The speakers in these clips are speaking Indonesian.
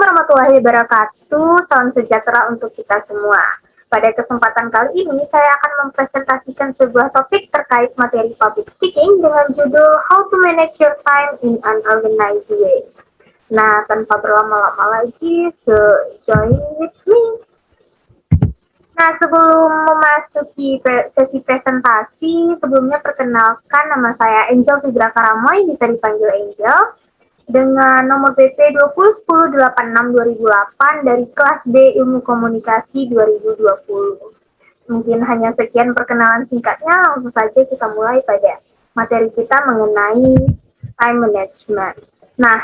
warahmatullahi wabarakatuh. Salam sejahtera untuk kita semua. Pada kesempatan kali ini, saya akan mempresentasikan sebuah topik terkait materi public speaking dengan judul How to Manage Your Time in an Organized Way. Nah, tanpa berlama-lama lagi, join with me. Nah, sebelum memasuki sesi presentasi, sebelumnya perkenalkan nama saya Angel Fibra Karamoy, bisa dipanggil Angel, dengan nomor BP 201086-2008 dari kelas B Ilmu Komunikasi 2020. Mungkin hanya sekian perkenalan singkatnya, langsung saja kita mulai pada materi kita mengenai time management. Nah,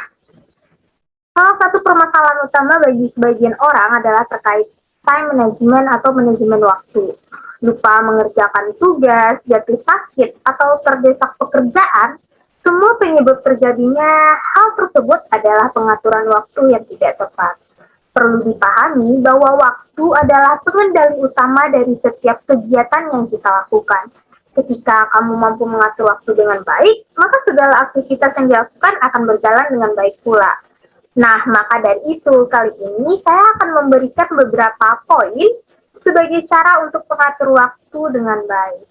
salah satu permasalahan utama bagi sebagian orang adalah terkait time management atau manajemen waktu. Lupa mengerjakan tugas, jatuh sakit, atau terdesak pekerjaan. Semua penyebab terjadinya hal tersebut adalah pengaturan waktu yang tidak tepat. Perlu dipahami bahwa waktu adalah pengendali utama dari setiap kegiatan yang kita lakukan. Ketika kamu mampu mengatur waktu dengan baik, maka segala aktivitas yang dilakukan akan berjalan dengan baik pula. Nah, maka dari itu, kali ini saya akan memberikan beberapa poin sebagai cara untuk mengatur waktu dengan baik.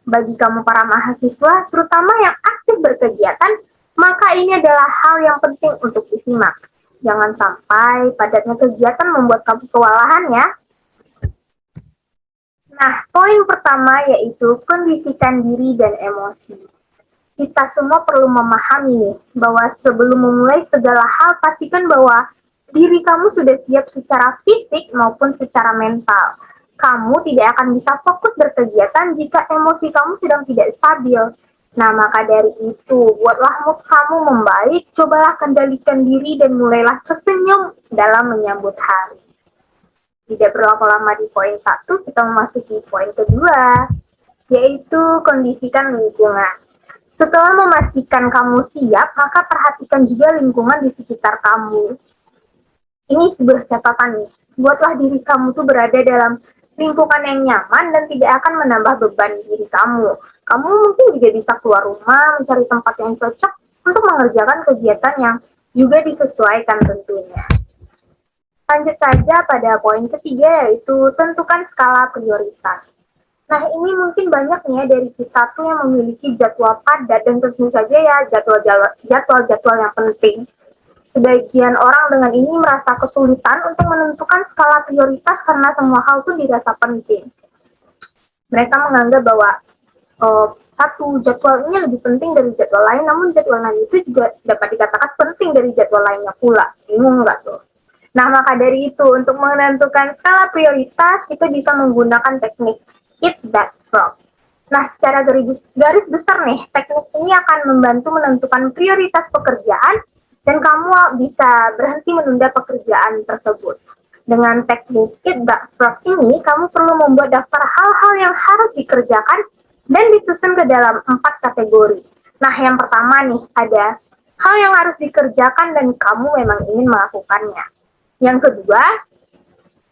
Bagi kamu para mahasiswa, terutama yang aktif berkegiatan, maka ini adalah hal yang penting untuk disimak. Jangan sampai padatnya kegiatan membuat kamu kewalahan ya. Nah, poin pertama yaitu kondisikan diri dan emosi. Kita semua perlu memahami bahwa sebelum memulai segala hal, pastikan bahwa diri kamu sudah siap secara fisik maupun secara mental. Kamu tidak akan bisa fokus berkegiatan jika emosi kamu sedang tidak stabil. Nah, maka dari itu, buatlah mood kamu membaik, cobalah kendalikan diri dan mulailah tersenyum dalam menyambut hari. Tidak berlama-lama di poin 1, kita memasuki poin kedua, yaitu kondisikan lingkungan. Setelah memastikan kamu siap, maka perhatikan juga lingkungan di sekitar kamu. Ini sebuah catatan nih, buatlah diri kamu tuh berada dalam lingkungan yang nyaman dan tidak akan menambah beban diri kamu. Kamu mungkin juga bisa keluar rumah, mencari tempat yang cocok untuk mengerjakan kegiatan yang juga disesuaikan tentunya. Lanjut saja pada poin ketiga, yaitu tentukan skala prioritas. Nah, ini mungkin banyak nih ya dari kita tuh yang memiliki jadwal padat dan tentu saja ya jadwal yang penting. Sebagian orang dengan ini merasa kesulitan untuk menentukan skala prioritas karena semua hal itu dirasa penting. Mereka menganggap bahwa satu jadwal ini lebih penting dari jadwal lain, namun jadwal lain itu juga dapat dikatakan penting dari jadwal lainnya pula. Bingung nggak tuh? Nah, maka dari itu, untuk menentukan skala prioritas, kita bisa menggunakan teknik Eat That Frog. Nah, secara garis besar nih, teknik ini akan membantu menentukan prioritas pekerjaan dan kamu bisa berhenti menunda pekerjaan tersebut. Dengan teknik Eat That Frog ini, kamu perlu membuat daftar hal-hal yang harus dikerjakan dan disusun ke dalam 4 kategori. Nah, yang pertama nih, ada hal yang harus dikerjakan dan kamu memang ingin melakukannya. Yang kedua,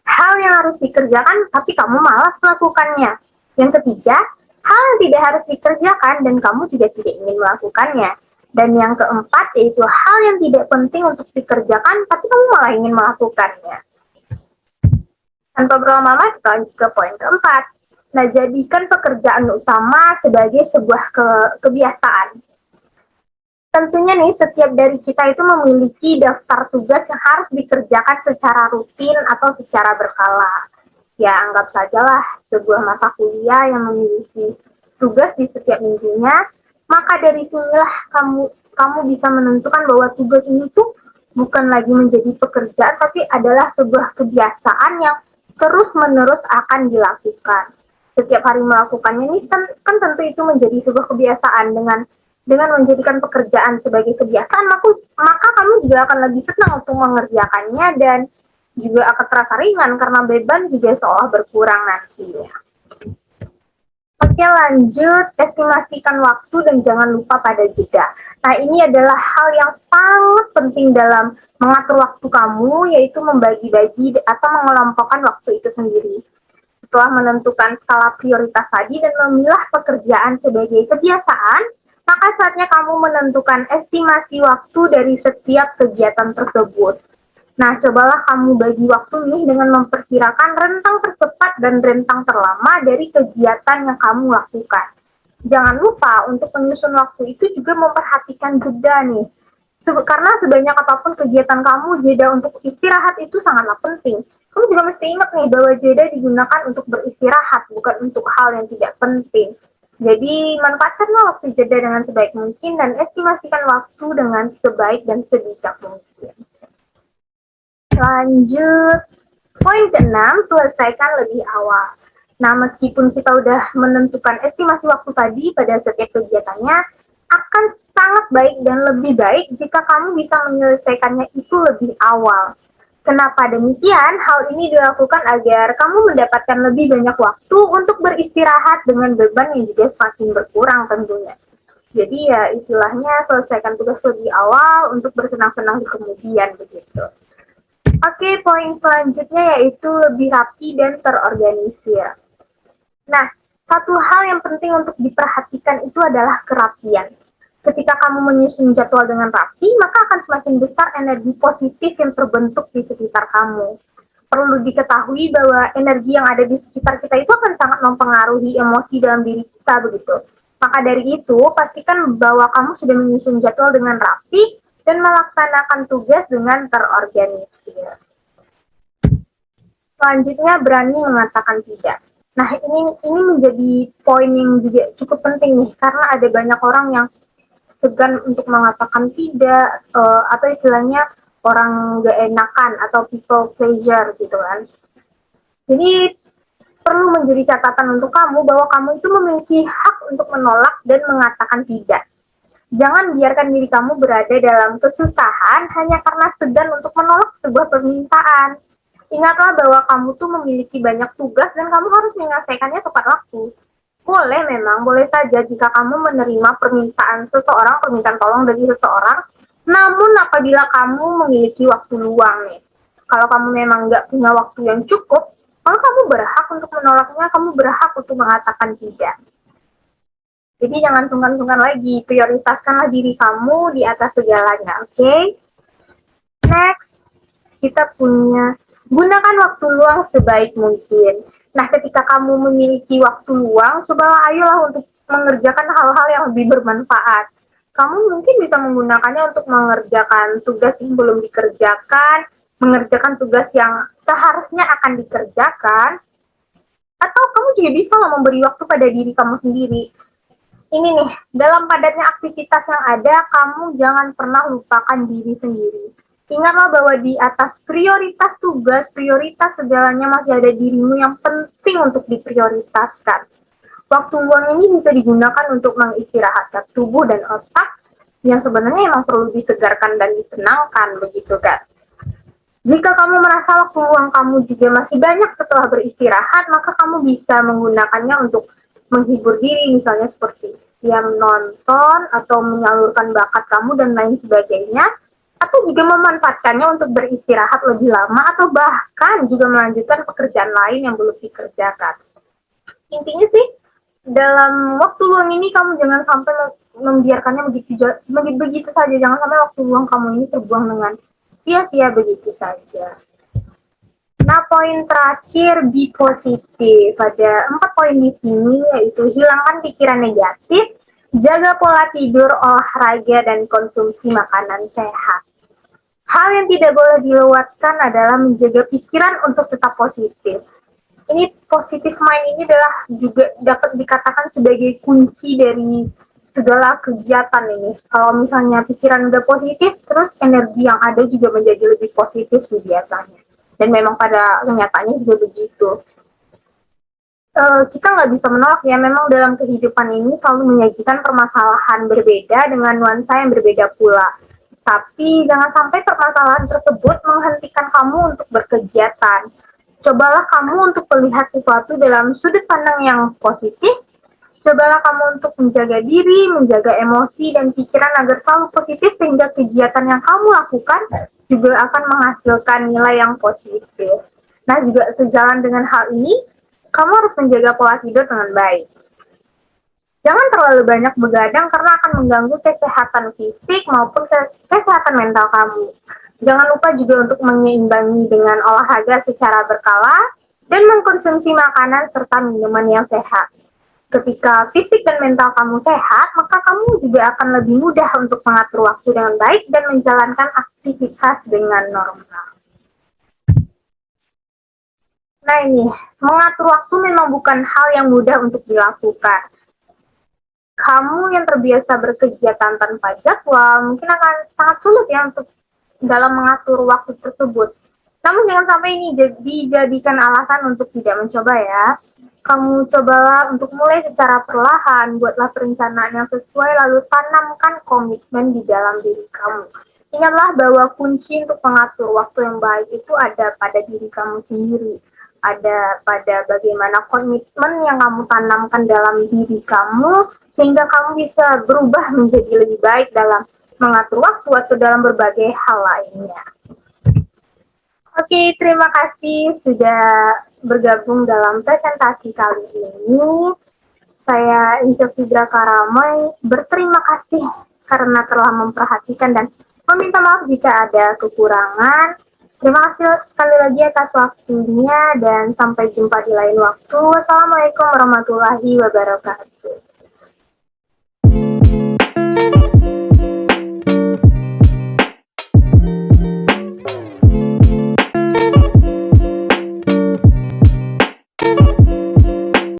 hal yang harus dikerjakan tapi kamu malas melakukannya. Yang ketiga, hal yang tidak harus dikerjakan dan kamu juga tidak ingin melakukannya. Dan yang keempat, yaitu hal yang tidak penting untuk dikerjakan, tapi kamu malah ingin melakukannya. Tanpa berlama-lama, kita lanjut ke poin keempat. Nah, jadikan pekerjaan utama sebagai sebuah kebiasaan. Tentunya nih, setiap dari kita itu memiliki daftar tugas yang harus dikerjakan secara rutin atau secara berkala. Ya, anggap sajalah sebuah mata kuliah yang memiliki tugas di setiap minggunya, maka dari sinilah kamu bisa menentukan bahwa tugas ini tuh bukan lagi menjadi pekerjaan, tapi adalah sebuah kebiasaan yang terus-menerus akan dilakukan. Setiap hari melakukannya ini kan tentu itu menjadi sebuah kebiasaan. Dengan menjadikan pekerjaan sebagai kebiasaan, maka kamu juga akan lebih senang untuk mengerjakannya dan juga akan terasa ringan karena beban juga seolah berkurang nantinya. Oke, lanjut, estimasikan waktu dan jangan lupa pada jeda. Nah, ini adalah hal yang sangat penting dalam mengatur waktu kamu, yaitu membagi-bagi atau mengelompokkan waktu itu sendiri. Setelah menentukan skala prioritas tadi dan memilah pekerjaan sebagai kebiasaan, maka saatnya kamu menentukan estimasi waktu dari setiap kegiatan tersebut. Nah, cobalah kamu bagi waktu nih dengan memperkirakan rentang tercepat dan rentang terlama dari kegiatan yang kamu lakukan. Jangan lupa untuk menyusun waktu itu juga memperhatikan jeda nih. Karena sebanyak apapun kegiatan kamu, jeda untuk istirahat itu sangatlah penting. Kamu juga mesti ingat nih bahwa jeda digunakan untuk beristirahat, bukan untuk hal yang tidak penting. Jadi, manfaatkanlah waktu jeda dengan sebaik mungkin dan estimasikan waktu dengan sebaik dan sebijak mungkin. Lanjut, poin ke-6, selesaikan lebih awal. Nah, meskipun kita udah menentukan estimasi waktu tadi pada setiap kegiatannya, akan sangat baik dan lebih baik jika kamu bisa menyelesaikannya itu lebih awal. Kenapa demikian? Hal ini dilakukan agar kamu mendapatkan lebih banyak waktu untuk beristirahat dengan beban yang juga semakin berkurang tentunya. Jadi ya istilahnya selesaikan tugas lebih awal untuk bersenang-senang di kemudian begitu. Oke, poin selanjutnya yaitu lebih rapi dan terorganisir. Nah, satu hal yang penting untuk diperhatikan itu adalah kerapian. Ketika kamu menyusun jadwal dengan rapi, maka akan semakin besar energi positif yang terbentuk di sekitar kamu. Perlu diketahui bahwa energi yang ada di sekitar kita itu akan sangat mempengaruhi emosi dalam diri kita begitu. Maka dari itu, pastikan bahwa kamu sudah menyusun jadwal dengan rapi dan melaksanakan tugas dengan terorganisir. Selanjutnya, berani mengatakan tidak. Nah, ini menjadi poin yang juga cukup penting nih, karena ada banyak orang yang segan untuk mengatakan tidak, atau istilahnya orang gak enakan atau people pleasure gitu kan. Jadi perlu menjadi catatan untuk kamu bahwa kamu itu memiliki hak untuk menolak dan mengatakan tidak. Jangan biarkan diri kamu berada dalam kesusahan hanya karena segan untuk menolak sebuah permintaan. Ingatlah bahwa kamu tuh memiliki banyak tugas dan kamu harus menyelesaikannya tepat waktu. Boleh saja jika kamu menerima permintaan tolong dari seseorang, namun apabila kamu memiliki waktu luang nih, kalau kamu memang nggak punya waktu yang cukup, maka kamu berhak untuk menolaknya, kamu berhak untuk mengatakan tidak. Jadi jangan sungkan-sungkan lagi, prioritaskanlah diri kamu di atas segalanya, oke? Next, kita punya gunakan waktu luang sebaik mungkin. Nah, ketika kamu memiliki waktu luang, cobalah ayolah untuk mengerjakan hal-hal yang lebih bermanfaat. Kamu mungkin bisa menggunakannya untuk mengerjakan tugas yang belum dikerjakan, mengerjakan tugas yang seharusnya akan dikerjakan, atau kamu juga bisa memberi waktu pada diri kamu sendiri. Ini nih, dalam padatnya aktivitas yang ada, kamu jangan pernah lupakan diri sendiri. Ingatlah bahwa di atas prioritas tugas, prioritas segalanya masih ada dirimu yang penting untuk diprioritaskan. Waktu luang ini bisa digunakan untuk mengistirahatkan tubuh dan otak yang sebenarnya emang perlu disegarkan dan disenangkan, begitu kan? Jika kamu merasa waktu luang kamu juga masih banyak setelah beristirahat, maka kamu bisa menggunakannya untuk menghibur diri, misalnya seperti yang nonton atau menyalurkan bakat kamu dan lain sebagainya, atau juga memanfaatkannya untuk beristirahat lebih lama atau bahkan juga melanjutkan pekerjaan lain yang belum dikerjakan. Intinya sih, dalam waktu luang ini kamu jangan sampai membiarkannya begitu saja, jangan sampai waktu luang kamu ini terbuang dengan sia-sia begitu saja. Nah, poin terakhir, be positif. Ada 4 poin di sini, yaitu hilangkan pikiran negatif, jaga pola tidur, olahraga, dan konsumsi makanan sehat. Hal yang tidak boleh dilewatkan adalah menjaga pikiran untuk tetap positif. Ini positive mind ini adalah juga dapat dikatakan sebagai kunci dari segala kegiatan ini. Kalau misalnya pikiran udah positif, terus energi yang ada juga menjadi lebih positif sih biasanya. Dan memang pada kenyataannya juga begitu. Kita nggak bisa menolak ya, memang dalam kehidupan ini selalu menyajikan permasalahan berbeda dengan nuansa yang berbeda pula. Tapi jangan sampai permasalahan tersebut menghentikan kamu untuk berkegiatan. Cobalah kamu untuk melihat sesuatu dalam sudut pandang yang positif. Cobalah kamu untuk menjaga diri, menjaga emosi dan pikiran agar selalu positif sehingga kegiatan yang kamu lakukan juga akan menghasilkan nilai yang positif. Nah, juga sejalan dengan hal ini, kamu harus menjaga pola tidur dengan baik. Jangan terlalu banyak begadang karena akan mengganggu kesehatan fisik maupun kesehatan mental kamu. Jangan lupa juga untuk menyeimbangi dengan olahraga secara berkala dan mengkonsumsi makanan serta minuman yang sehat. Ketika fisik dan mental kamu sehat, maka kamu juga akan lebih mudah untuk mengatur waktu dengan baik dan menjalankan aktivitas dengan normal. Nah ini, mengatur waktu memang bukan hal yang mudah untuk dilakukan. Kamu yang terbiasa berkegiatan tanpa jadwal mungkin akan sangat sulit ya untuk dalam mengatur waktu tersebut. Namun jangan sampai ini dijadikan alasan untuk tidak mencoba ya. Kamu cobalah untuk mulai secara perlahan, buatlah perencanaan yang sesuai, lalu tanamkan komitmen di dalam diri kamu. Ingatlah bahwa kunci untuk mengatur waktu yang baik itu ada pada diri kamu sendiri. Ada pada bagaimana komitmen yang kamu tanamkan dalam diri kamu, sehingga kamu bisa berubah menjadi lebih baik dalam mengatur waktu atau dalam berbagai hal lainnya. Oke, terima kasih sudah bergabung dalam presentasi kali ini. Saya Inca Fidra Karamai berterima kasih karena telah memperhatikan dan meminta maaf jika ada kekurangan. Terima kasih sekali lagi atas waktunya dan sampai jumpa di lain waktu. Wassalamualaikum warahmatullahi wabarakatuh.